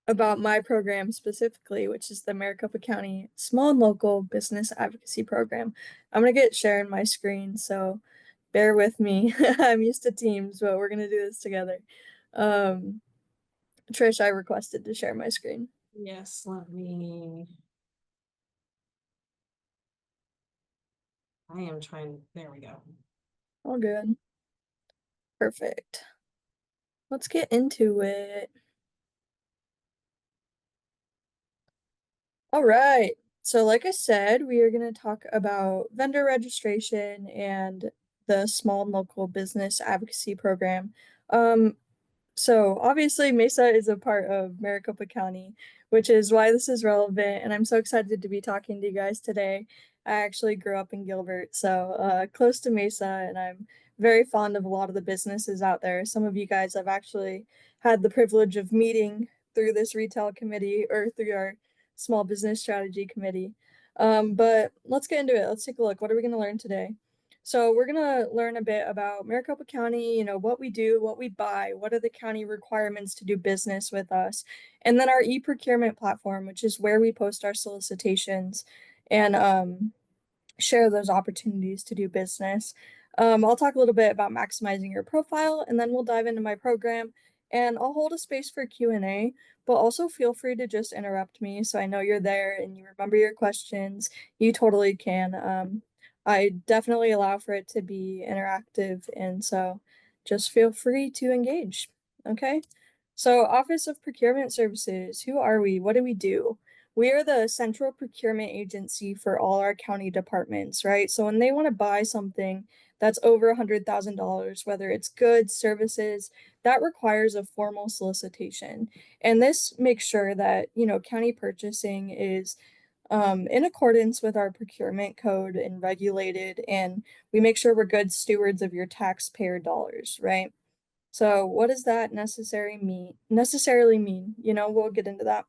about my program specifically, which is the Maricopa County Small and Local Business Advocacy Program. I'm gonna get sharing my screen, so bear with me. I'm used to Teams, but we're gonna do this together. Um, Trish, I requested to share my screen. Yes, let me. I am trying. There we go. All good. Perfect. Let's get into it. All right. So, like I said, we are going to talk about vendor registration and the small and local business advocacy program. Um, so obviously Mesa is a part of Maricopa County, which is why this is relevant, and I'm so excited to be talking to you guys today. I actually grew up in Gilbert, so close to Mesa, and I'm very fond of a lot of the businesses out there. Some of you guys I've actually had the privilege of meeting through this retail committee or through our small business strategy committee. But let's get into it. Let's take a look. What are we going to learn today? So we're gonna learn a bit about Maricopa County, what we do, what we buy, what are the county requirements to do business with us, and then our e-procurement platform, which is where we post our solicitations and share those opportunities to do business. I'll talk a little bit about maximizing your profile, and then we'll dive into my program, and I'll hold a space for Q&A, but also feel free to just interrupt me so I know you're there and you remember your questions. You totally can. I definitely allow for it to be interactive, and so just feel free to engage. Okay? So, Office of Procurement Services, who are we? What do we do? We are the central procurement agency for all our county departments, right? So when they want to buy something that's over $100,000, whether it's goods, services, that requires a formal solicitation. And this makes sure that, county purchasing is in accordance with our procurement code and regulated, and we make sure we're good stewards of your taxpayer dollars, right? So what does that necessarily mean? We'll get into that.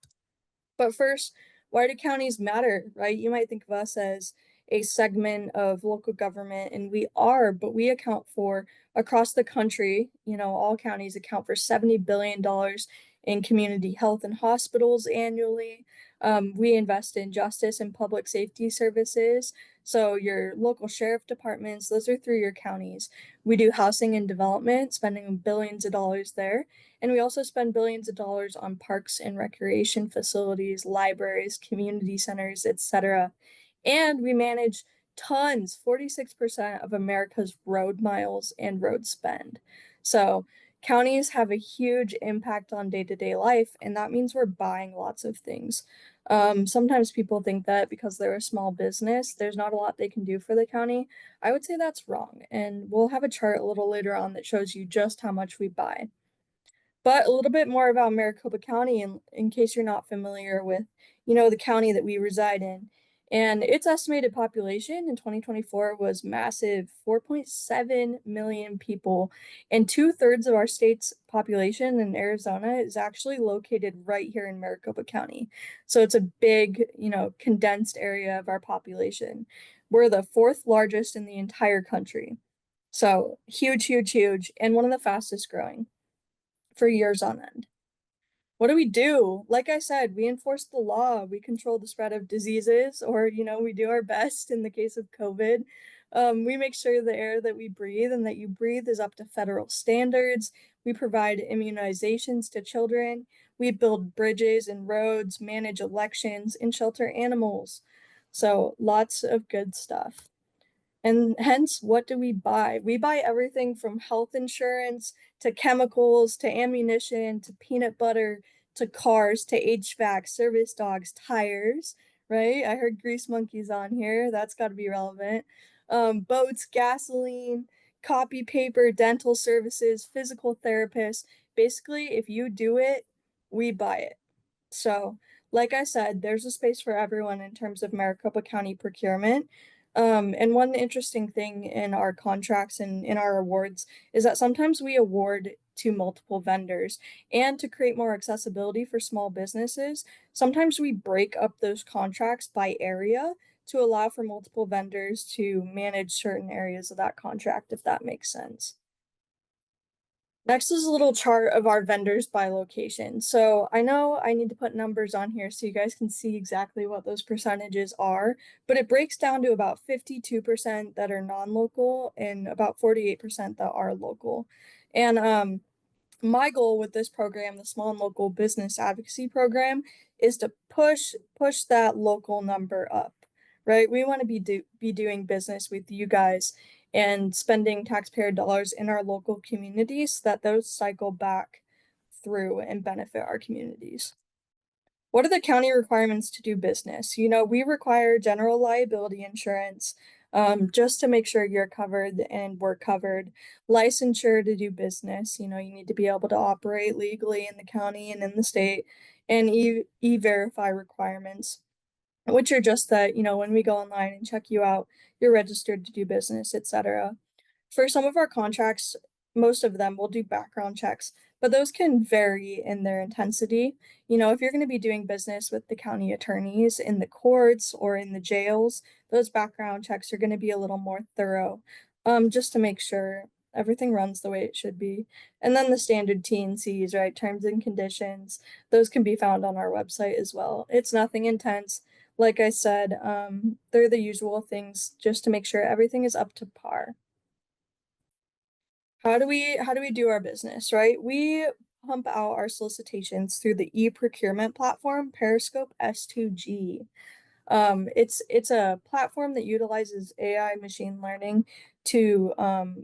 But first, why do counties matter, right? You might think of us as a segment of local government, and we are, but we account for across the country, all counties account for $70 billion in community health and hospitals annually. We invest in justice and public safety services. So, your local sheriff departments, those are through your counties. We do housing and development, spending billions of dollars there. And we also spend billions of dollars on parks and recreation facilities, libraries, community centers, etc. And we manage tons, 46% of America's road miles and road spend. So counties have a huge impact on day-to-day life, and that means we're buying lots of things. Sometimes people think that because they're a small business, there's not a lot they can do for the county. I would say that's wrong, and we'll have a chart a little later on that shows you just how much we buy. But a little bit more about Maricopa County, in case you're not familiar with, the county that we reside in. And its estimated population in 2024 was massive, 4.7 million people. And two-thirds of our state's population in Arizona is actually located right here in Maricopa County. So it's a big, condensed area of our population. We're the fourth largest in the entire country. So huge, huge, huge, and one of the fastest growing for years on end. What do we do? Like I said, we enforce the law, we control the spread of diseases, or, we do our best in the case of COVID. We make sure the air that we breathe and that you breathe is up to federal standards. We provide immunizations to children. We build bridges and roads, manage elections, and shelter animals. So lots of good stuff. And hence, what do we buy? We buy everything from health insurance to chemicals to ammunition to peanut butter to cars to HVAC, service dogs, tires, right? I heard grease monkeys on here. That's got to be relevant. Boats, gasoline, copy paper, dental services, physical therapists. Basically, if you do it, we buy it. So, like I said, there's a space for everyone in terms of Maricopa County procurement. And one interesting thing in our contracts and in our awards is that sometimes we award to multiple vendors. And to create more accessibility for small businesses, sometimes we break up those contracts by area to allow for multiple vendors to manage certain areas of that contract, if that makes sense. Next is a little chart of our vendors by location. So I know I need to put numbers on here so you guys can see exactly what those percentages are, but it breaks down to about 52% that are non-local and about 48% that are local. And my goal with this program, the Small and Local Business Advocacy Program, is to push that local number up, right? We want to be doing business with you guys and spending taxpayer dollars in our local communities so that those cycle back through and benefit our communities. What are the county requirements to do business? We require general liability insurance, just to make sure you're covered and we're covered. Licensure to do business. You need to be able to operate legally in the county and in the state, and e-verify requirements, which are just that, when we go online and check you out, you're registered to do business, etc. For some of our contracts, most of them will do background checks, but those can vary in their intensity. If you're going to be doing business with the county attorneys in the courts or in the jails, those background checks are going to be a little more thorough, just to make sure everything runs the way it should be. And then the standard T&Cs, right? Terms and conditions, those can be found on our website as well. It's nothing intense. Like I said, they're the usual things just to make sure everything is up to par. How do we do our business, right? We pump out our solicitations through the e-procurement platform, Periscope S2G. It's a platform that utilizes AI machine learning to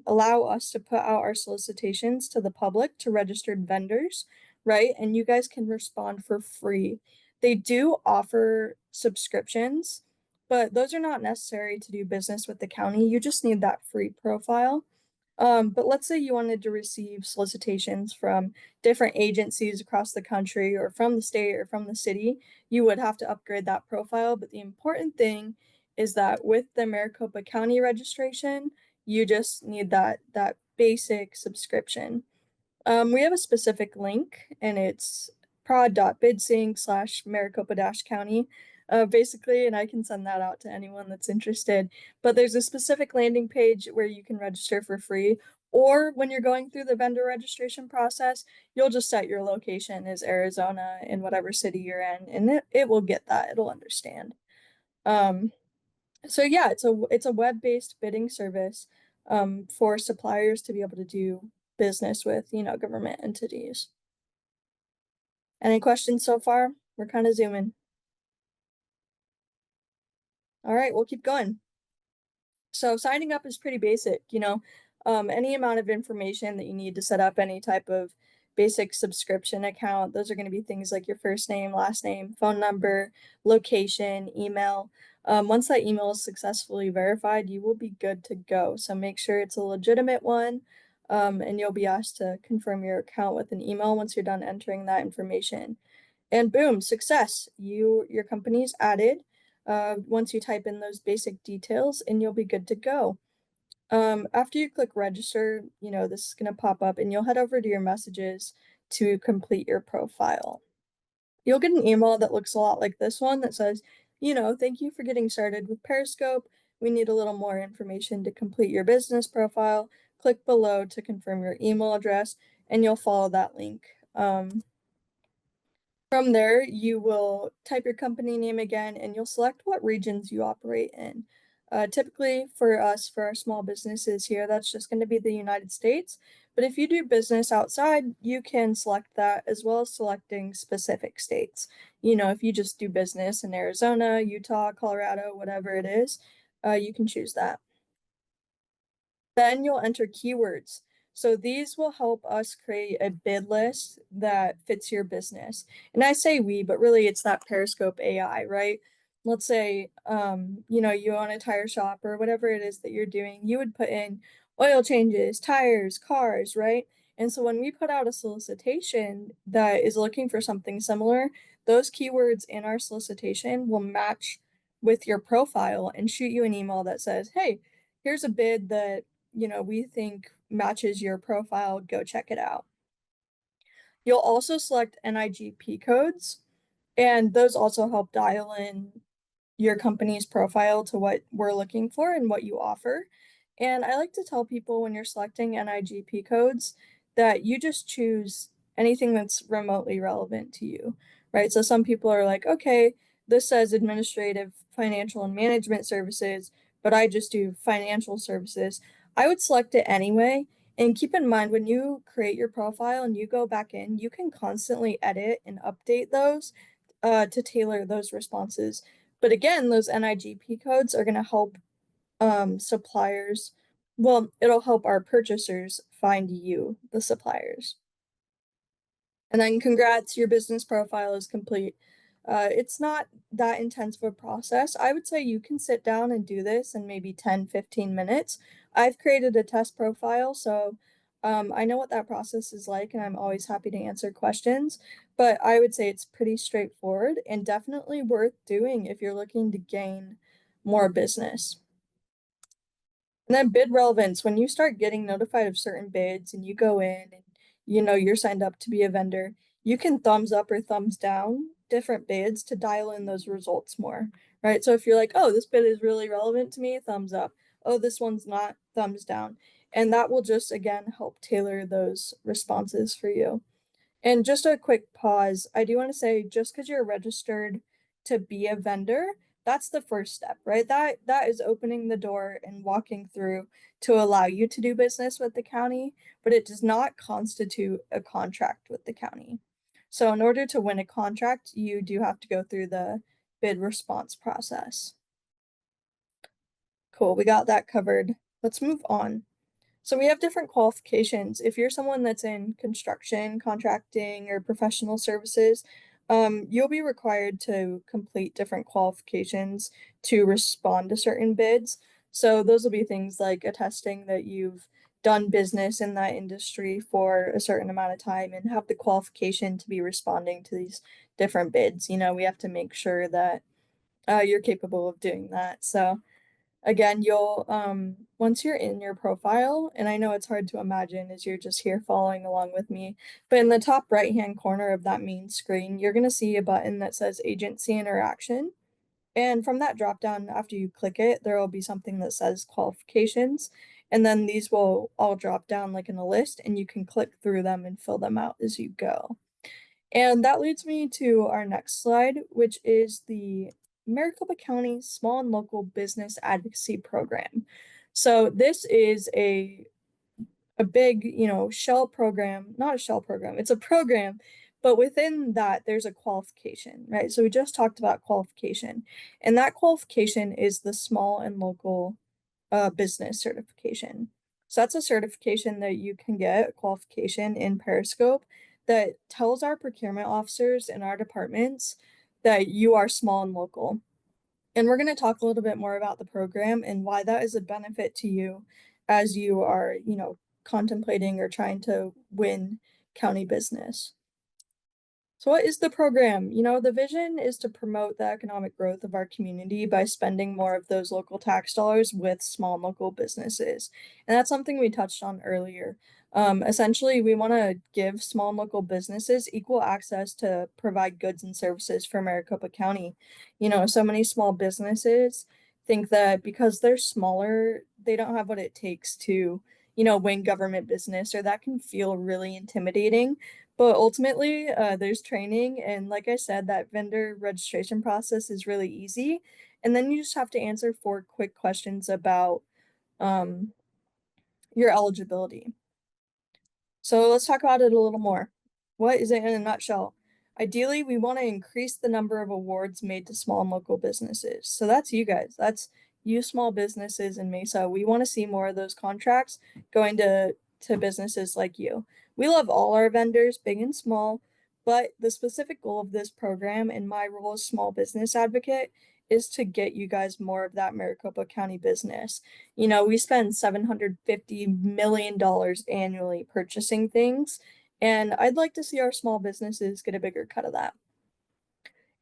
allow us to put out our solicitations to the public, to registered vendors, right? And you guys can respond for free. They do offer subscriptions, but those are not necessary to do business with the county. You just need that free profile. But let's say you wanted to receive solicitations from different agencies across the country or from the state or from the city, you would have to upgrade that profile. But the important thing is that with the Maricopa County registration, you just need that basic subscription. We have a specific link, and it's prod.bidsync/Maricopa-County, basically, and I can send that out to anyone that's interested. But there's a specific landing page where you can register for free, or when you're going through the vendor registration process, you'll just set your location as Arizona in whatever city you're in, and it will get that. It'll understand. Um, so yeah, it's a web-based bidding service for suppliers to be able to do business with, government entities. Any questions so far? We're kind of zooming. All right, we'll keep going. So signing up is pretty basic, any amount of information that you need to set up any type of basic subscription account. Those are going to be things like your first name, last name, phone number, location, email. Once that email is successfully verified, you will be good to go. So make sure it's a legitimate one, and you'll be asked to confirm your account with an email once you're done entering that information. And boom, success. Your company's added once you type in those basic details, and you'll be good to go. After you click register, this is going to pop up and you'll head over to your messages to complete your profile. You'll get an email that looks a lot like this one that says, thank you for getting started with Periscope. We need a little more information to complete your business profile. Click below to confirm your email address, and you'll follow that link. From there, you will type your company name again and you'll select what regions you operate in. Typically, for us, for our small businesses here, that's just going to be the United States. But if you do business outside, you can select that as well as selecting specific states. If you just do business in Arizona, Utah, Colorado, whatever it is, you can choose that. Then you'll enter keywords. So these will help us create a bid list that fits your business. And I say we, but really it's that Periscope AI, right? Let's say, you own a tire shop or whatever it is that you're doing, you would put in oil changes, tires, cars, right? And so when we put out a solicitation that is looking for something similar, those keywords in our solicitation will match with your profile and shoot you an email that says, hey, here's a bid that we think matches your profile, go check it out. You'll also select NIGP codes, and those also help dial in your company's profile to what we're looking for and what you offer. And I like to tell people when you're selecting NIGP codes that you just choose anything that's remotely relevant to you, right? So some people are like, okay, this says administrative, financial, and management services, but I just do financial services. I would select it anyway. And keep in mind, when you create your profile and you go back in, you can constantly edit and update those to tailor those responses. But again, those NIGP codes are going to help suppliers. Well, it'll help our purchasers find you, the suppliers. And then congrats, your business profile is complete. It's not that intense of a process. I would say you can sit down and do this in maybe 10, 15 minutes. I've created a test profile, so I know what that process is like, and I'm always happy to answer questions. But I would say it's pretty straightforward and definitely worth doing if you're looking to gain more business. And then bid relevance, when you start getting notified of certain bids and you go in and you're signed up to be a vendor, you can thumbs up or thumbs down different bids to dial in those results more, right? So if you're like, oh, this bid is really relevant to me, thumbs up. Oh, this one's not, thumbs down. And that will just again help tailor those responses for you. And just a quick pause. I do want to say just because you're registered to be a vendor, that's the first step, right? That is opening the door and walking through to allow you to do business with the county, but it does not constitute a contract with the county. So in order to win a contract, you do have to go through the bid response process. Cool, we got that covered. Let's move on. So we have different qualifications. If you're someone that's in construction, contracting, or professional services, you'll be required to complete different qualifications to respond to certain bids. So those will be things like attesting that you've done business in that industry for a certain amount of time and have the qualification to be responding to these different bids. We have to make sure that you're capable of doing that. So again, you'll once you're in your profile, and I know it's hard to imagine as you're just here following along with me, but in the top right-hand corner of that main screen, you're going to see a button that says Agency Interaction. And from that drop down, after you click it, there will be something that says Qualifications. And then these will all drop down like in a list, and you can click through them and fill them out as you go. And that leads me to our next slide, which is the Maricopa County Small and Local Business Advocacy Program. So this is a big, shell program, not a shell program, it's a program, but within that there's a qualification, right? So we just talked about qualification, and that qualification is the small and local business certification. So that's a certification that you can get, a qualification in Periscope that tells our procurement officers in our departments that you are small and local. And we're going to talk a little bit more about the program and why that is a benefit to you as you are, contemplating or trying to win county business. So what is the program? The vision is to promote the economic growth of our community by spending more of those local tax dollars with small local businesses. And that's something we touched on earlier. Essentially, we want to give small and local businesses equal access to provide goods and services for Maricopa County. So many small businesses think that because they're smaller, they don't have what it takes to, win government business, or that can feel really intimidating. But ultimately, there's training, and like I said, that vendor registration process is really easy. And then you just have to answer 4 quick questions about um, your eligibility. So let's talk about it a little more. What is it in a nutshell? Ideally, we want to increase the number of awards made to small and local businesses. So that's you guys. That's you small businesses in Mesa. We want to see more of those contracts going to businesses like you. We love all our vendors, big and small, but the specific goal of this program and my role as small business advocate is to get you guys more of that Maricopa County business. We spend $750 million annually purchasing things, and I'd like to see our small businesses get a bigger cut of that.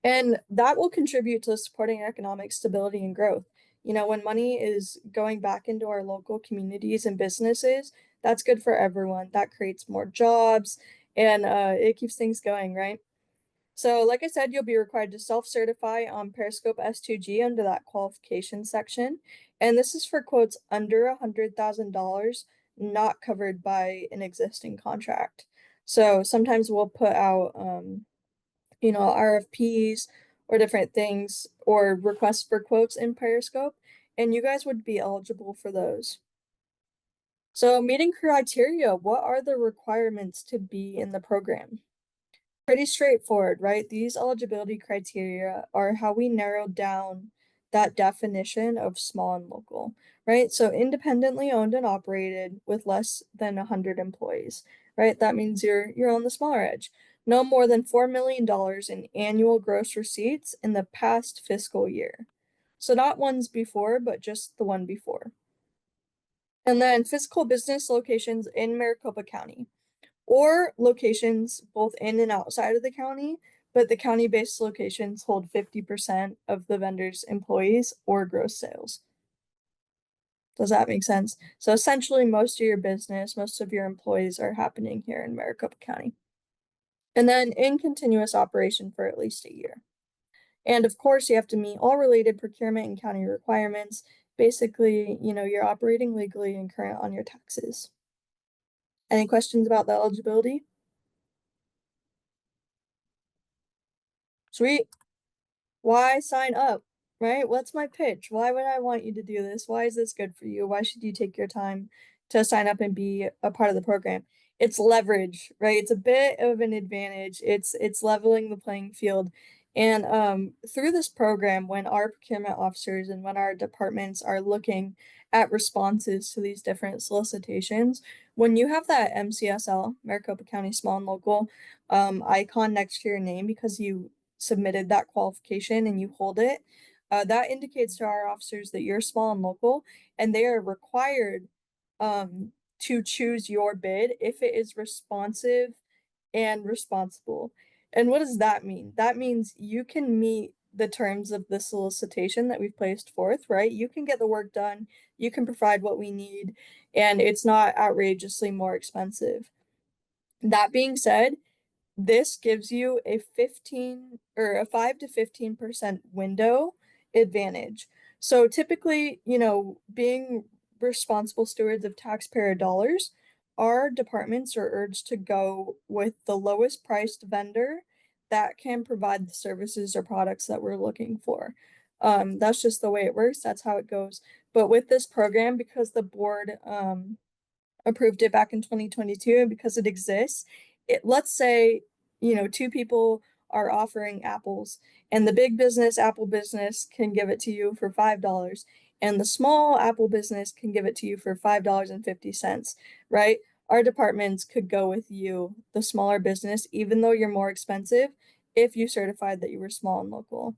And that will contribute to supporting economic stability and growth. When money is going back into our local communities and businesses, that's good for everyone. That creates more jobs and it keeps things going, right? So, like I said, you'll be required to self-certify on Periscope S2G under that qualification section. And this is for quotes under $100,000 not covered by an existing contract. So sometimes we'll put out, RFPs or different things or requests for quotes in Periscope, and you guys would be eligible for those. So meeting criteria, what are the requirements to be in the program? Pretty straightforward, right? These eligibility criteria are how we narrowed down that definition of small and local, right? So independently owned and operated with less than 100 employees, right? That means you're on the smaller edge. No more than $4 million in annual gross receipts in the past fiscal year. So not ones before, but just the one before. And then physical business locations in Maricopa County or locations both in and outside of the county, but the county-based locations hold 50% of the vendor's employees or gross sales. Does that make sense? So essentially, most of your business, most of your employees are happening here in Maricopa County. And then in continuous operation for at least a year. And of course, you have to meet all related procurement and county requirements. Basically, you're operating legally and current on your taxes. Any questions about the eligibility? Sweet. Why sign up, right? What's my pitch? Why would I want you to do this? Why is this good for you? Why should you take your time to sign up and be a part of the program? It's leverage, right? It's a bit of an advantage. It's leveling the playing field. And through this program, when our procurement officers and when our departments are looking at responses to these different solicitations, when you have that MCSL, Maricopa County Small and Local, icon next to your name because you submitted that qualification and you hold it, that indicates to our officers that you're small and local, and they are required to choose your bid if it is responsive and responsible. And what does that mean? That means you can meet the terms of the solicitation that we've placed forth, right? You can get the work done, you can provide what we need, and it's not outrageously more expensive. That being said, this gives you a 15 or a 5 to 15% window advantage. So typically, being responsible stewards of taxpayer dollars, our departments are urged to go with the lowest priced vendor that can provide the services or products that we're looking for. That's just the way it works. That's how it goes. But with this program, because the board approved it back in 2022 and because it exists, let's say, two people are offering apples and the big business apple business can give it to you for $5 and the small apple business can give it to you for $5.50, right? Our departments could go with you, the smaller business, even though you're more expensive, if you certified that you were small and local.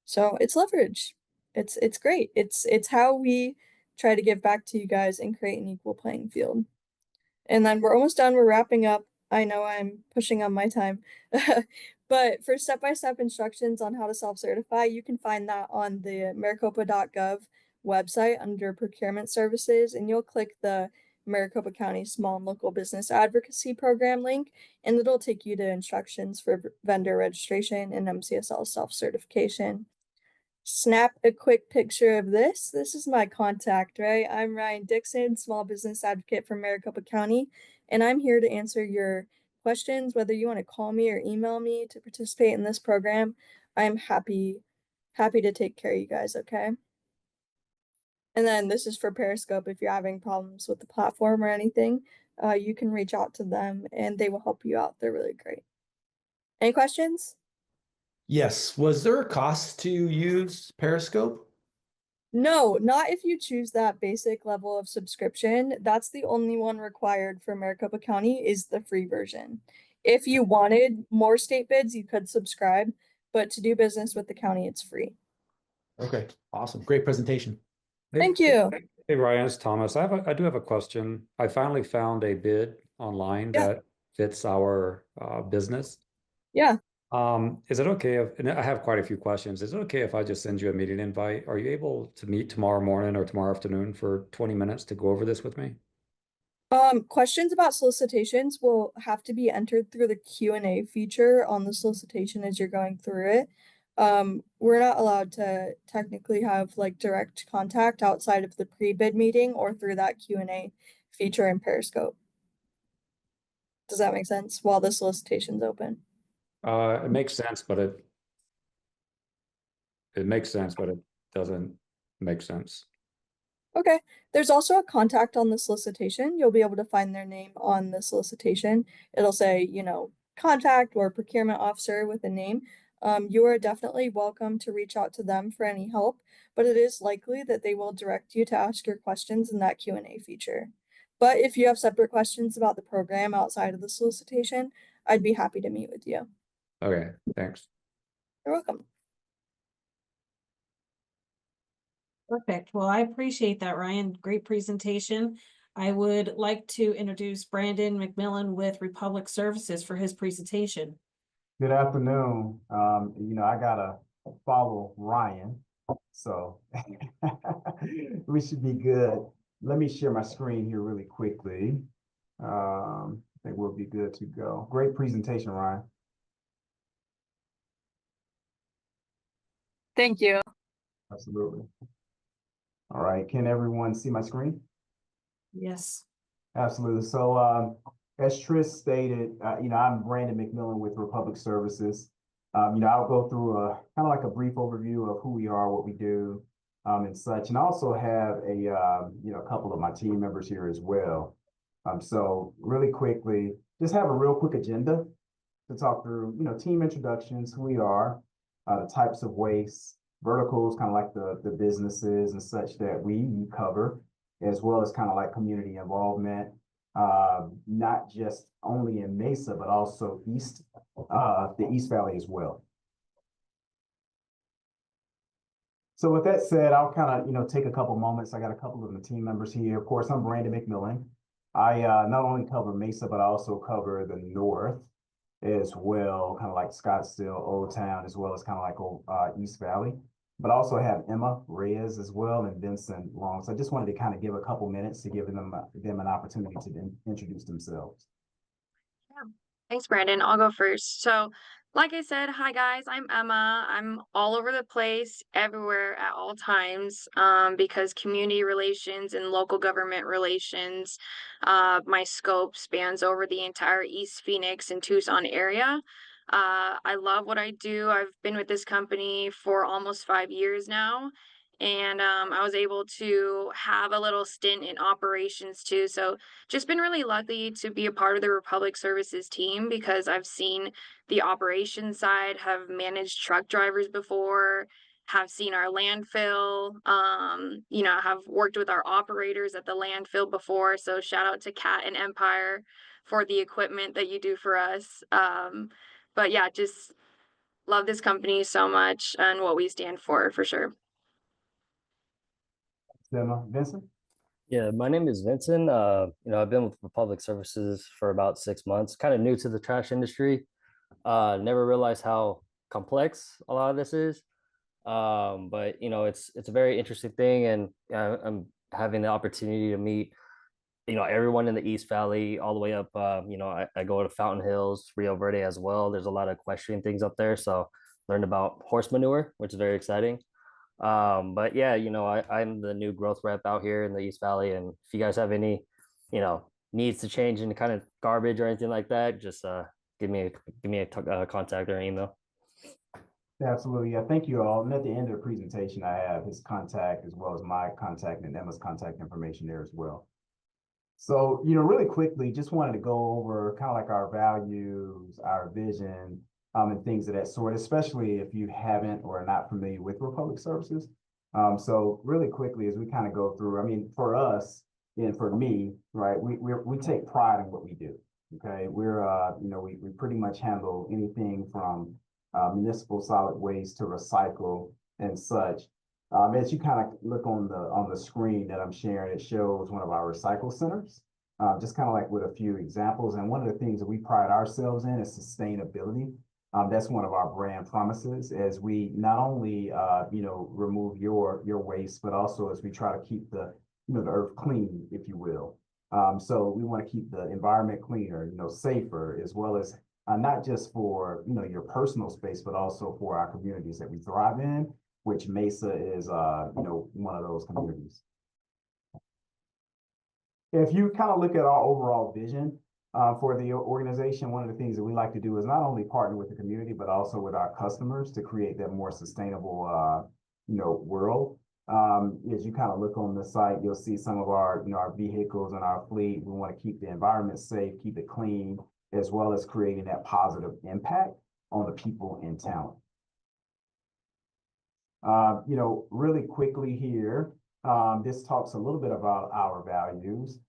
So it's leverage. It's great. It's how we try to give back to you guys and create an equal playing field. And then we're almost done. We're wrapping up. I know I'm pushing on my time. But for step-by-step instructions on how to self-certify, you can find that on the maricopa.gov website under procurement services, and you'll click the Maricopa County Small and Local Business Advocacy Program link, and it'll take you to instructions for vendor registration and MCSL self-certification. Snap a quick picture of this. This is my contact, right? I'm Ryan Dixon, small business advocate from Maricopa County, and I'm here to answer your questions, whether you want to call me or email me to participate in this program. I'm happy to take care of you guys, okay? And then this is for Periscope. If you're having problems with the platform or anything, you can reach out to them and they will help you out. They're really great. Any questions? Yes. Was there a cost to use Periscope? No, not if you choose that basic level of subscription. That's the only one required for Maricopa County is the free version. If you wanted more state bids, you could subscribe, but to do business with the county, it's free. Okay, awesome. Great presentation. Thank you. Hey Ryan, it's Thomas. I do have a question. I finally found a bid online Yeah. that fits our business. Yeah. Is it okay if, and I have quite a few questions. Is it okay if I just send you a meeting invite? Are you able to meet tomorrow morning or tomorrow afternoon for 20 minutes to go over this with me? Questions about solicitations will have to be entered through the Q&A feature on the solicitation as you're going through it. We're not allowed to technically have like direct contact outside of the pre-bid meeting or through that Q&A feature in Periscope. Does that make sense? While the solicitation's open. It makes sense, but it makes sense, but it doesn't make sense. Okay, there's also a contact on the solicitation. You'll be able to find their name on the solicitation. It'll say, you know, contact or procurement officer with a name. You are definitely welcome to reach out to them for any help, but it is likely that they will direct you to ask your questions in that Q&A feature. But if you have separate questions about the program outside of the solicitation, I'd be happy to meet with you. Okay, thanks. You're welcome. Perfect. Well, I appreciate that, Ryan. Great presentation. I would like to introduce Brandon McMillan with Republic Services for his presentation. Good afternoon. I gotta follow Ryan, so we should be good. Let me share my screen here really quickly. I think we'll be good to go. Great presentation, Ryan. Thank you. Absolutely. All right, can everyone see my screen? Yes. Absolutely. So, as Tris stated, I'm Brandon McMillan with Republic Services. I'll go through a kind of like a brief overview of who we are, what we do, and such, and I also have a couple of my team members here as well. So really quickly, just have a real quick agenda to talk through, team introductions, who we are, the types of waste, verticals, kind of like the businesses and such that we cover, as well as kind of like community involvement, not just only in Mesa, but also the East Valley as well. So with that said, I'll kind of, take a couple moments. I got a couple of the team members here. Of course, I'm Brandon McMillan. I not only cover Mesa, but I also cover the North as well, kind of like Scottsdale, Old Town, as well as kind of like East Valley. But I also have Emma Reyes as well and Vincent Long. So I just wanted to kind of give a couple minutes to give them an opportunity to introduce themselves. Yeah. Thanks, Brandon. I'll go first. So, like I said, hi guys, I'm Emma. I'm all over the place, everywhere at all times, because community relations and local government relations, my scope spans over the entire East Phoenix and Tucson area. I love what I do. I've been with this company for almost 5 years now. And I was able to have a little stint in operations too. So just been really lucky to be a part of the Republic Services team because I've seen the operations side, have managed truck drivers before, have seen our landfill, have worked with our operators at the landfill before. So shout out to Cat and Empire for the equipment that you do for us. But yeah, just love this company so much and what we stand for sure. Emma, Vincent? Yeah, my name is Vincent. I've been with Republic Services for about 6 months, kind of new to the trash industry. Never realized how complex a lot of this is. But it's a very interesting thing, and I'm having the opportunity to meet, everyone in the East Valley all the way up. I go to Fountain Hills, Rio Verde as well. There's a lot of equestrian things up there, so learned about horse manure, which is very exciting. But yeah, I'm the new growth rep out here in the East Valley, and if you guys have any, needs to change any kind of garbage or anything like that, just give me a contact or an email. Absolutely. Yeah, thank you all. And at the end of the presentation, I have his contact as well as my contact and Emma's contact information there as well. So, really quickly, just wanted to go over kind of like our values, our vision, and things of that sort, especially if you haven't or are not familiar with Republic Services. So really quickly, as we kind of go through, I mean, for us and for me, right, we take pride in what we do. Okay, we pretty much handle anything from municipal solid waste to recycle and such. As you kind of look on the screen that I'm sharing, it shows one of our recycle centers, just kind of like with a few examples. And one of the things that we pride ourselves in is sustainability. That's one of our brand promises, as we not only remove your waste, but also as we try to keep the earth clean, if you will. So we want to keep the environment cleaner, safer, as well as not just for, your personal space, but also for our communities that we thrive in, which Mesa is, one of those communities. If you kind of look at our overall vision for the organization, one of the things that we like to do is not only partner with the community, but also with our customers to create that more sustainable, world. As you kind of look on the site, you'll see some of our, our vehicles and our fleet. We want to keep the environment safe, keep it clean, as well as creating that positive impact on the people in town. Really quickly here, this talks a little bit about our values.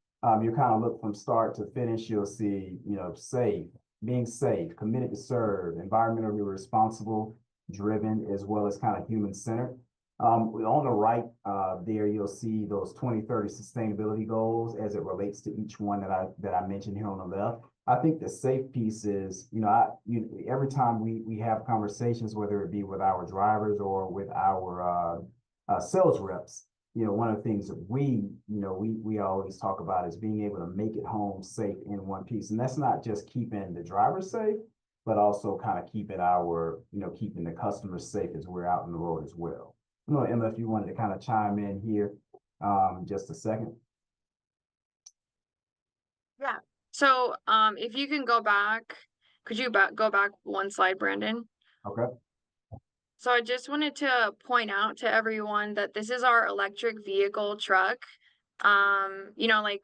You kind of look from start to finish, you'll see, safe, being safe, committed to serve, environmentally responsible, driven, as well as kind of human-centered. On the right there, you'll see those 2030 sustainability goals as it relates to each one that I mentioned here on the left. I think the safe piece is, every time we have conversations, whether it be with our drivers or with our sales reps, one of the things that we always talk about is being able to make it home safe in one piece. And that's not just keeping the driver safe, but also kind of keeping keeping the customers safe as we're out on the road as well. Emma, if you wanted to kind of chime in here, just a second. Yeah. So, if you can go back, could you go back one slide, Brandon? Okay. So I just wanted to point out to everyone that this is our electric vehicle truck. Like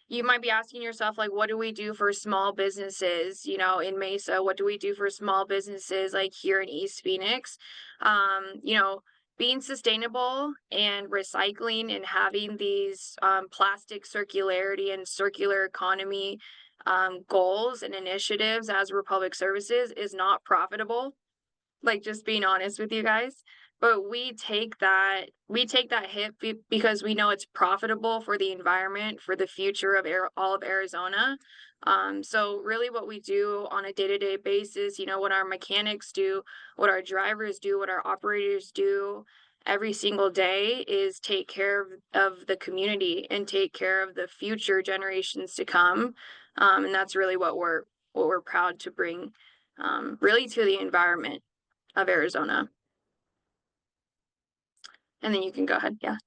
you might be asking yourself, like, what do we do for small businesses, in Mesa? What do we do for small businesses like here in East Phoenix? Being sustainable and recycling and having these plastic circularity and circular economy goals and initiatives as Republic Services is not profitable. Like, just being honest with you guys, but we take that hit because we know it's profitable for the environment, for the future of all of Arizona. So really what we do on a day-to-day basis, what our mechanics do, what our drivers do, what our operators do every single day is take care of the community and take care of the future generations to come. And that's really what we're proud to bring really to the environment of Arizona. And then you can go ahead. Yeah.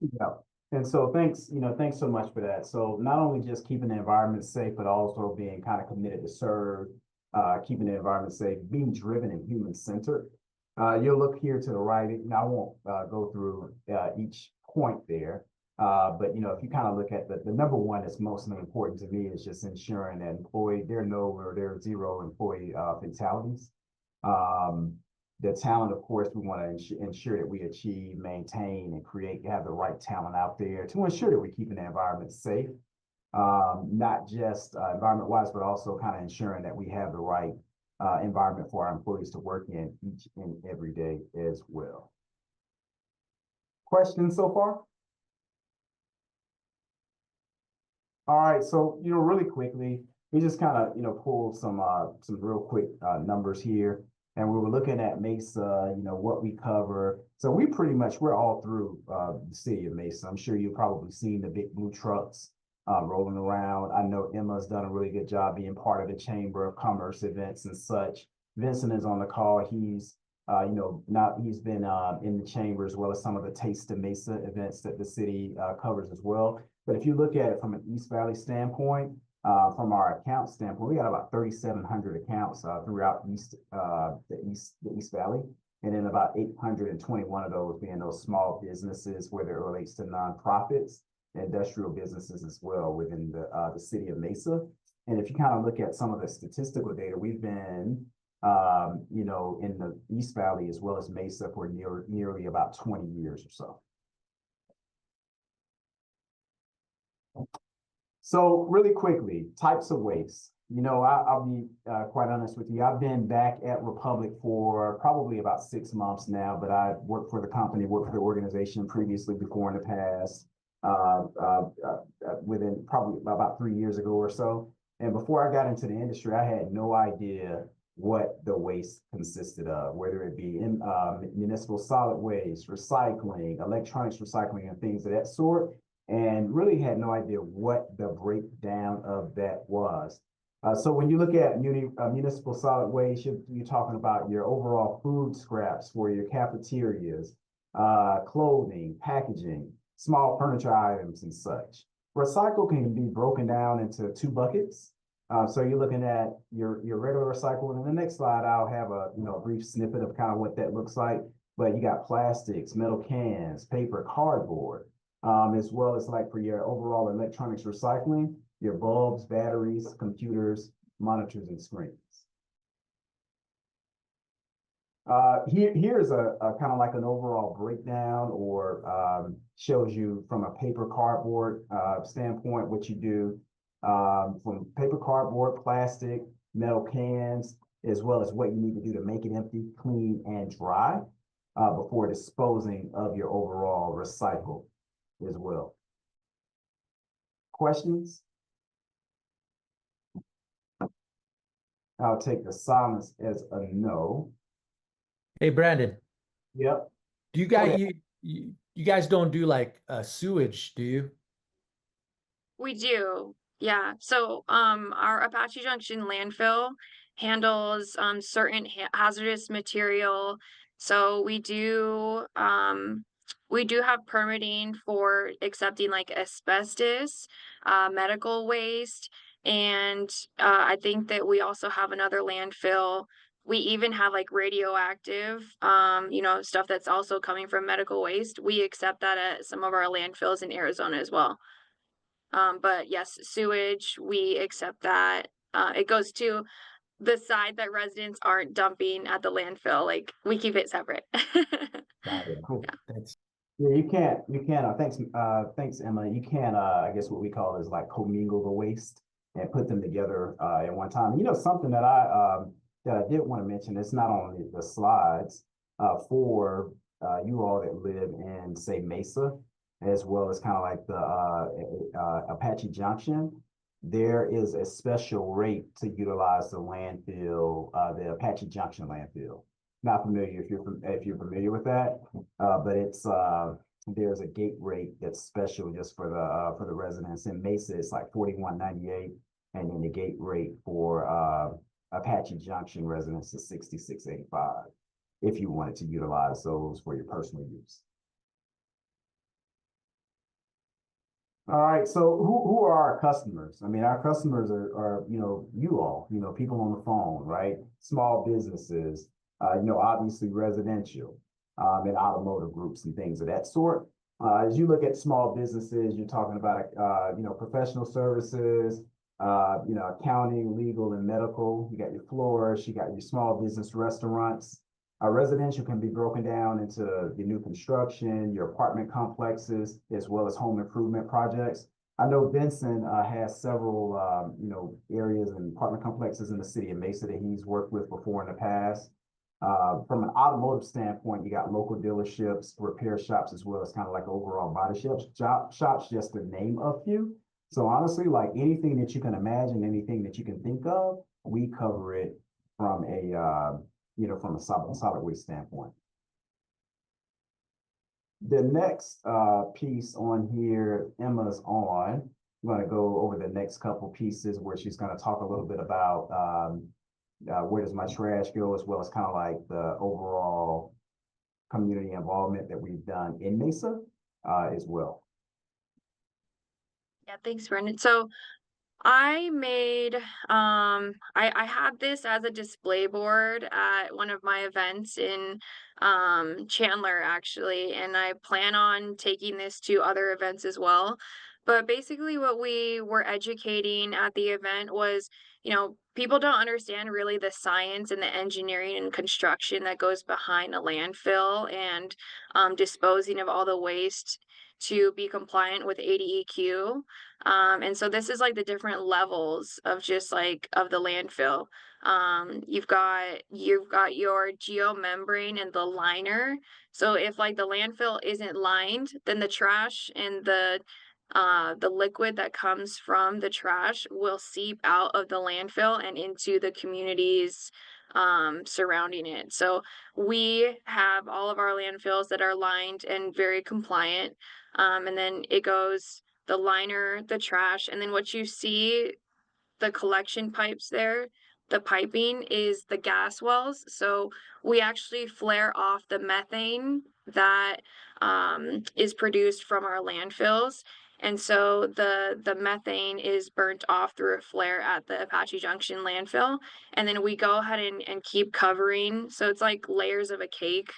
Yeah. And so thanks so much for that. So not only just keeping the environment safe, but also being kind of committed to serve, keeping the environment safe, being driven and human-centered. You'll look here to the right. I won't go through each point there. But if you kind of look at the number one that's most important to me is just ensuring that there are zero employee fatalities. The talent, of course, we want to ensure that we achieve, maintain, and have the right talent out there to ensure that we're keeping the environment safe, not just environment-wise, but also kind of ensuring that we have the right environment for our employees to work in each and every day as well. Questions so far? All right, so really quickly, we just kind of pulled some real quick numbers here, and we were looking at Mesa, what we cover. So we're all through the city of Mesa. I'm sure you've probably seen the big blue trucks rolling around. I know Emma's done a really good job being part of the Chamber of Commerce events and such. Vincent is on the call. He's he's been in the chamber as well as some of the Taste of Mesa events that the city covers as well. But if you look at it from an East Valley standpoint, from our account standpoint, we got about 3,700 accounts throughout the East Valley, and then about 821 of those being those small businesses, whether it relates to nonprofits, industrial businesses as well within the city of Mesa. And if you kind of look at some of the statistical data, we've been in the East Valley as well as Mesa for nearly about 20 years or so. So really quickly, types of waste. I'll be quite honest with you. I've been back at Republic for probably about 6 months now, but I worked for the company, worked for the organization previously before in the past, within probably about 3 years ago or so. And before I got into the industry, I had no idea what the waste consisted of, whether it be in municipal solid waste, recycling, electronics recycling, and things of that sort, and really had no idea what the breakdown of that was. So when you look at municipal solid waste, you're talking about your overall food scraps for your cafeterias, clothing, packaging, small furniture items and such. Recycle can be broken down into two buckets. So you're looking at your regular recycle. And in the next slide, I'll have a brief snippet of kind of what that looks like. But you got plastics, metal cans, paper, cardboard, as well as like for your overall electronics recycling, your bulbs, batteries, computers, monitors, and screens. Here's a kind of like an overall breakdown, or shows you from a paper cardboard standpoint what you do from paper cardboard, plastic, metal cans, as well as what you need to do to make it empty, clean, and dry before disposing of your overall recycle as well. Questions? I'll take the silence as a no. Hey, Brandon, Yep. do you Go guys ahead. you guys don't do like sewage, do you? We do, yeah. So, our Apache Junction landfill handles certain hazardous material. So we do have permitting for accepting like asbestos, medical waste, and I think that we also have another landfill. We even have like radioactive, stuff that's also coming from medical waste. We accept that at some of our landfills in Arizona as well. But yes, sewage, we accept that. It goes to the side that residents aren't dumping at the landfill. Like we keep it separate. Got it. Cool. Yeah. Thanks. Yeah, thanks, Emma. You can't, I guess what we call is like commingle the waste and put them together at one time. Something that I did want to mention, it's not on the slides, for you all that live in, say, Mesa, as well as kind of like the Apache Junction. There is a special rate to utilize the landfill, the Apache Junction landfill. Not familiar if you're familiar with that, but it's there's a gate rate that's special just for the residents. In Mesa, it's like $41.98, and then the gate rate for Apache Junction residents is $66.85. If you wanted to utilize those for your personal use. All right, so who are our customers? I mean, our customers are you all, people on the phone, right? Small businesses, obviously residential, and automotive groups and things of that sort. As you look at small businesses, you're talking about professional services, accounting, legal, and medical. You got your florists, you got your small business restaurants. Residential can be broken down into the new construction, your apartment complexes, as well as home improvement projects. I know Vincent has several, areas and apartment complexes in the city of Mesa that he's worked with before in the past. From an automotive standpoint, you got local dealerships, repair shops, as well as kind of like overall body shops, just to name a few. So honestly, like anything that you can imagine, anything that you can think of, we cover it from from a solid waste standpoint. The next piece on here, Emma's on. I'm going to go over the next couple pieces where she's going to talk a little bit about where does my trash go, as well as kind of like the overall community involvement that we've done in Mesa as well. Yeah, thanks, Brendan. So I made I had this as a display board at one of my events in Chandler actually, and I plan on taking this to other events as well. But basically what we were educating at the event was, people don't understand really the science and the engineering and construction that goes behind a landfill and disposing of all the waste to be compliant with ADEQ. And so this is like the different levels of just like of the landfill. You've got your geomembrane and the liner. So if like the landfill isn't lined, then the trash and the liquid that comes from the trash will seep out of the landfill and into the communities surrounding it. So we have all of our landfills that are lined and very compliant. And then it goes the liner, the trash, and then what you see the collection pipes there, the piping is the gas wells. So we actually flare off the methane that is produced from our landfills. And so the methane is burnt off through a flare at the Apache Junction landfill. And then we go ahead and keep covering. So it's like layers of a cake.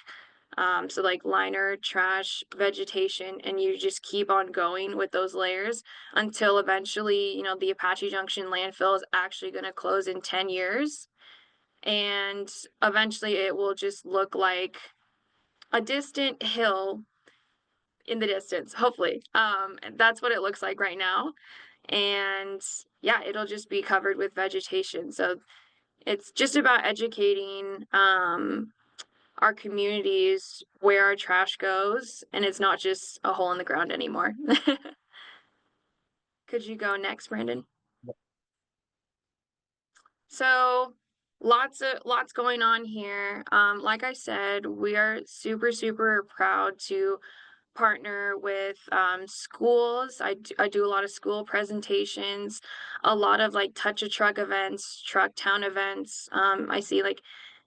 So like liner, trash, vegetation, and you just keep on going with those layers until eventually, you know, the Apache Junction landfill is actually going to close in 10 years. And eventually it will just look like a distant hill in the distance, hopefully. And that's what it looks like right now. And yeah, it'll just be covered with vegetation. So it's just about educating our communities where our trash goes, and it's not just a hole in the ground anymore. Could you go next, Brandon? So lots going on here. Like I said, we are super proud to partner with schools. I do a lot of school presentations, a lot of like touch a truck events, truck town events. I see like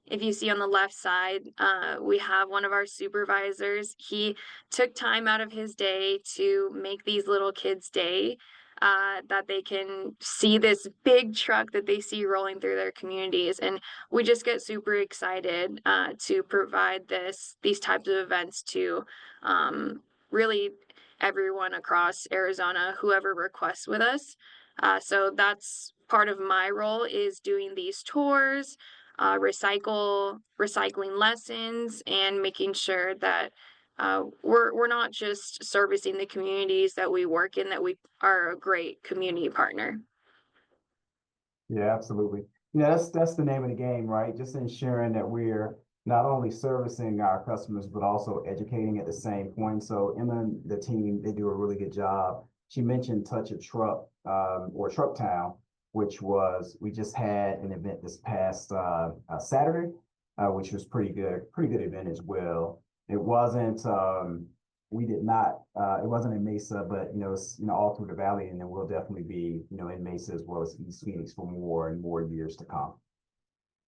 if you see on the left side, we have one of our supervisors. He took time out of his day to make these little kids' day, that they can see this big truck that they see rolling through their communities. And we just get super excited to provide these types of events to really everyone across Arizona, whoever requests with us. So that's part of my role, is doing these tours, recycling lessons, and making sure that we're not just servicing the communities that we work in, that we are a great community partner. Yeah, absolutely. That's the name of the game, right? Just ensuring that we're not only servicing our customers, but also educating at the same point. So Emma and the team, they do a really good job. She mentioned Touch a Truck, or Truck Town, which we just had an event this past Saturday, which was pretty good event as well. It wasn't, it wasn't in Mesa, but it's all through the valley, and then we'll definitely be in Mesa as well as East Phoenix for more and more years to come.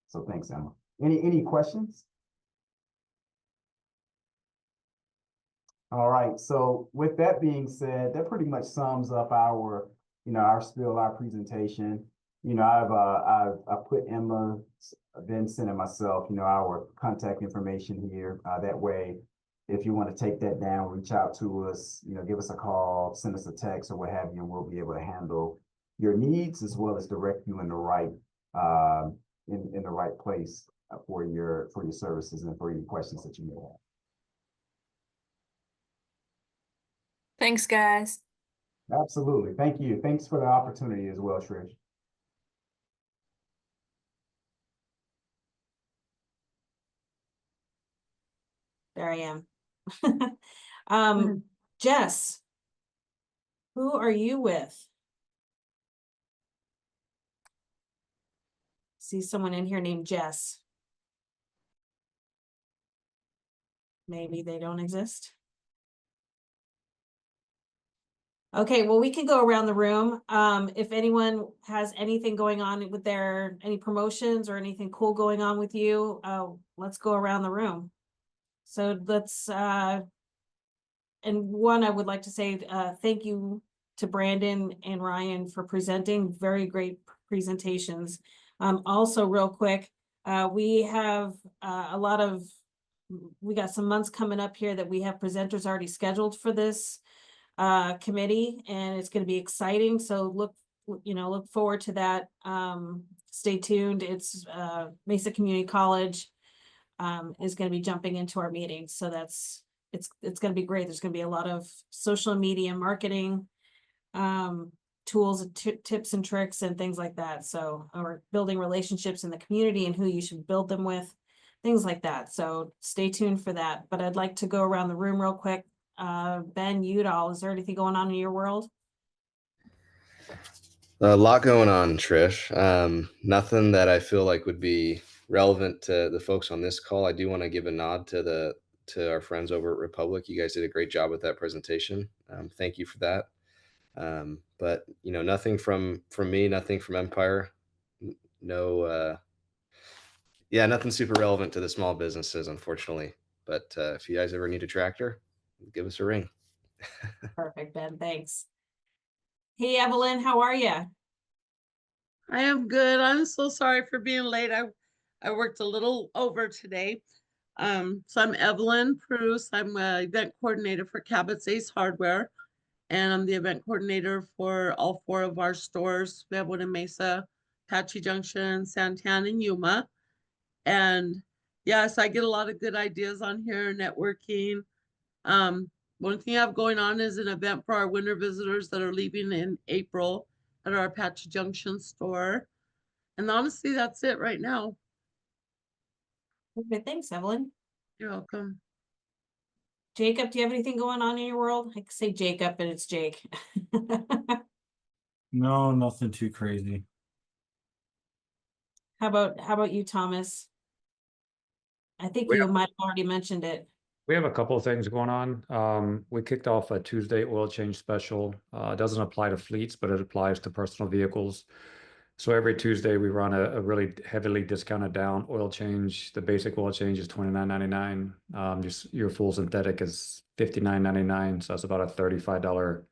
So thanks, Emma. Any questions? All right. So with that being said, that pretty much sums up our spiel, our presentation. I've put Emma, Vincent, and myself, our contact information here. That way, if you want to take that down, reach out to us, give us a call, send us a text or what have you, and we'll be able to handle your needs as well as direct you in the right in the right place for your services and for any questions that you may have. Thanks, guys. Absolutely. Thank you. Thanks for the opportunity as well, Trish. There I am. Jess, who are you with? See someone in here named Jess. Maybe they don't exist. Okay, well, we can go around the room. If anyone has anything going on with any promotions or anything cool going on with you, let's go around the room. So let's, and one, I would like to say thank you to Brandon and Ryan for presenting very great presentations. Also real quick, we have we got some months coming up here that we have presenters already scheduled for this committee, and it's going to be exciting. So look forward to that. Stay tuned. It's Mesa Community College is going to be jumping into our meetings. So it's going to be great. There's going to be a lot of social media marketing tools and tips and tricks and things like that. So, or building relationships in the community and who you should build them with, things like that. So stay tuned for that. But I'd like to go around the room real quick. Ben Udall, is there anything going on in your world? A lot going on, Trish. Nothing that I feel like would be relevant to the folks on this call. I do want to give a nod to our friends over at Republic. You guys did a great job with that presentation. Thank you for that. But nothing from me, nothing from Empire. No, yeah, nothing super relevant to the small businesses, unfortunately. But if you guys ever need a tractor, give us a ring. Perfect, Ben, thanks. Hey, Evelyn, how are you? I am good. I'm so sorry for being late. I worked a little over today. So I'm Evelyn Pruse. I'm an event coordinator for Cabot's Ace Hardware, and I'm the event coordinator for all 4 of our stores. We have one in Mesa, Apache Junction, Santan, and Yuma. And yes, I get a lot of good ideas on here, networking. One thing I have going on is an event for our winter visitors that are leaving in April at our Apache Junction store. And honestly, that's it right now. Okay, thanks, Evelyn. You're welcome. Jacob, do you have anything going on in your world? I could say Jacob, but it's Jake. No, nothing too crazy. How about you, Thomas? I think We you have- might have already mentioned it. We have a couple of things going on. We kicked off a Tuesday oil change special. It doesn't apply to fleets, but it applies to personal vehicles. So every Tuesday we run a really heavily discounted down oil change. The basic oil change is $29.99. Just your full synthetic is $59.99. So that's about a $35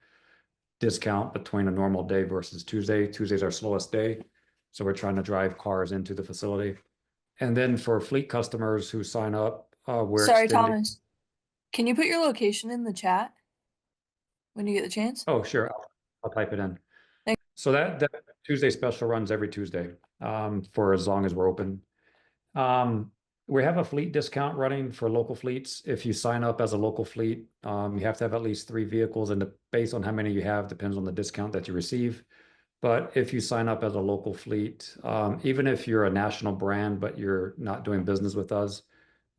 discount between a normal day versus Tuesday. Tuesday's our slowest day. So we're trying to drive cars into the facility. And then for fleet customers who sign up, we're Sorry, extending. Thomas. Can you put your location in the chat when you get the chance? Oh, sure. I'll type it in. Thanks. So that Tuesday special runs every Tuesday for as long as we're open. We have a fleet discount running for local fleets. If you sign up as a local fleet, you have to have at least 3 vehicles, and based on how many you have depends on the discount that you receive. But if you sign up as a local fleet, even if you're a national brand but you're not doing business with us,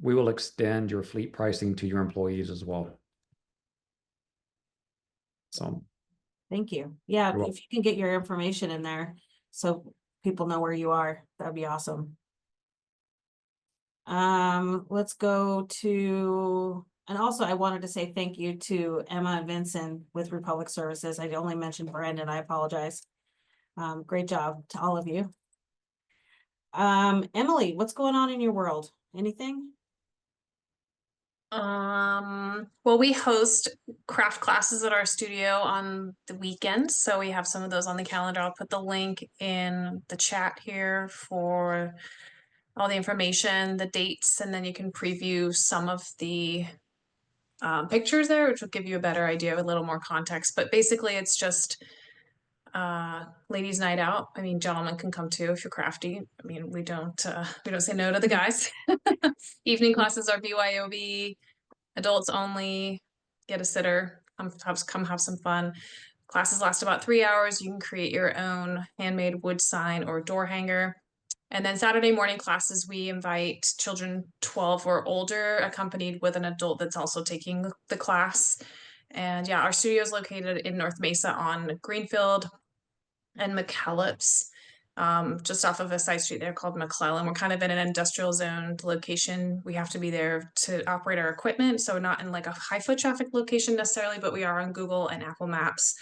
we will extend your fleet pricing to your employees as well. So Thank you. Yeah, You're welcome. if you can get your information in there so people know where you are, that'd be awesome. Let's go to, and also I wanted to say thank you to Emma and Vincent with Republic Services. I only mentioned Brandon, I apologize. Great job to all of you. Emily, what's going on in your world? Anything? Well, we host craft classes at our studio on the weekends, so we have some of those on the calendar. I'll put the link in the chat here for all the information, the dates, and then you can preview some of the pictures there, which will give you a better idea, a little more context. But basically, it's just ladies' night out. I mean, gentlemen can come too if you're crafty. I mean, we don't say no to the guys. Evening classes are BYOB. Adults only, get a sitter, come have some fun. Classes last about 3 hours. You can create your own handmade wood sign or door hanger. And then Saturday morning classes, we invite children 12 or older, accompanied with an adult that's also taking the class. And yeah, our studio is located in North Mesa on Greenfield and McKellips. Just off of a side street there called McMillan. We're kind of in an industrial zoned location. We have to be there to operate our equipment. So not in like a high foot traffic location necessarily, but we are on Google and Apple Maps.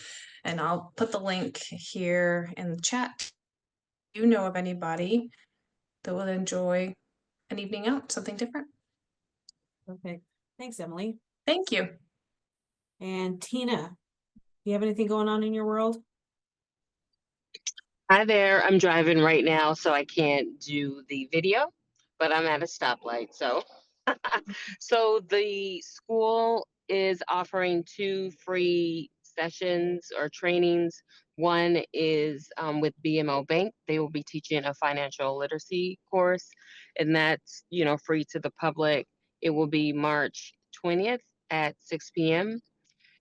And I'll put the link here in the chat. You know of anybody that will enjoy an evening out, something different? Okay, thanks, Emily. Thank you. And Tina, you have anything going on in your world? Hi there. I'm driving right now, so I can't do the video, but I'm at a stoplight. So, so the school is offering 2 free sessions or trainings. One is with BMO Bank. They will be teaching a financial literacy course, and that's, free to the public. It will be March 20th at 6 p.m.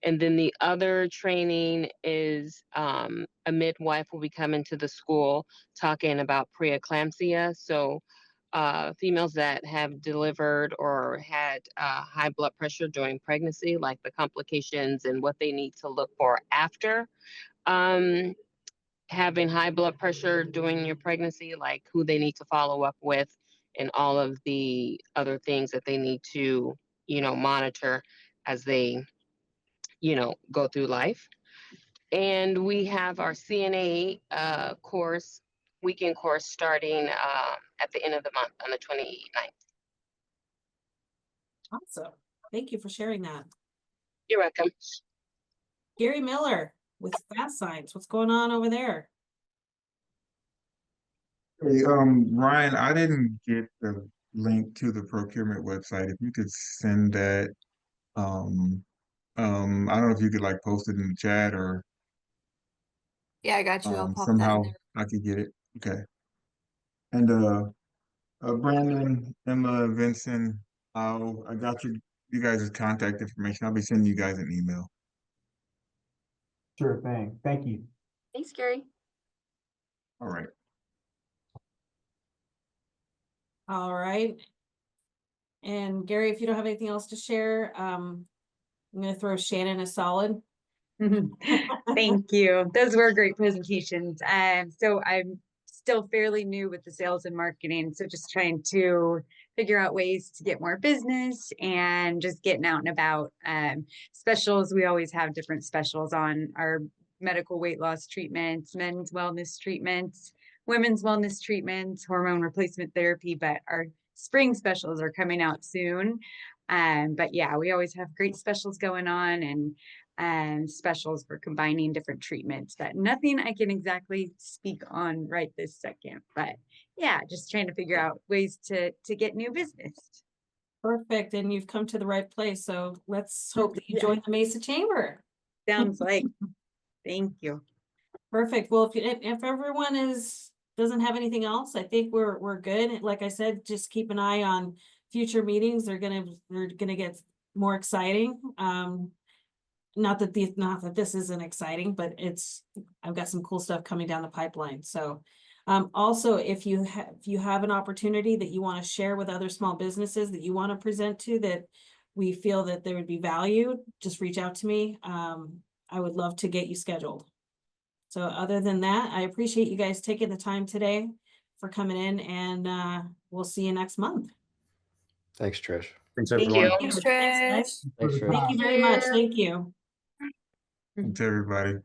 And then the other training is a midwife will be coming to the school talking about preeclampsia. So females that have delivered or had high blood pressure during pregnancy, like the complications and what they need to look for after having high blood pressure during your pregnancy, like who they need to follow up with and all of the other things that they need to, monitor as they go through life. And we have our CNA course, weekend course starting at the end of the month on the 29th. Awesome. Thank you for sharing that. You're welcome. Gary Miller with Fast Signs. What's going on over there? Hey, Ryan, I didn't get the link to the procurement website. If you could send that, I don't know if you could like post it in the chat or Yeah, I got you. I'll pop that in somehow there. I could get it. Okay. And Brandon, Emma, Vincent, I got you guys' contact information. I'll be sending you guys an email. Sure thing. Thank you. Thanks, Gary. All right. All right. And Gary, if you don't have anything else to share, I'm going to throw Shannon a solid. Thank you. Those were great presentations. So I'm still fairly new with the sales and marketing, so just trying to figure out ways to get more business and just getting out and about. Specials, we always have different specials on our medical weight loss treatments, men's wellness treatments, women's wellness treatments, hormone replacement therapy, but our spring specials are coming out soon. But yeah, we always have great specials going on, and specials for combining different treatments, but nothing I can exactly speak on right this second. But yeah, just trying to figure out ways to get new business. Perfect. And you've come to the right place. So let's hope that you join the Mesa Chamber. Sounds like. Thank you. Perfect. Well, if everyone doesn't have anything else, I think we're good. Like I said, just keep an eye on future meetings. They're gonna get more exciting. Not that this isn't exciting, but I've got some cool stuff coming down the pipeline. So also, if you have an opportunity that you want to share with other small businesses that you want to present to, that we feel that there would be value, just reach out to me. I would love to get you scheduled. So other than that, I appreciate you guys taking the time today for coming in, and we'll see you next month. Thanks, Trish. Thanks, Thank everyone. you. Thanks, Thanks, Trish. guys. Thanks, Trish. Thank you very much. Thank you. To everybody.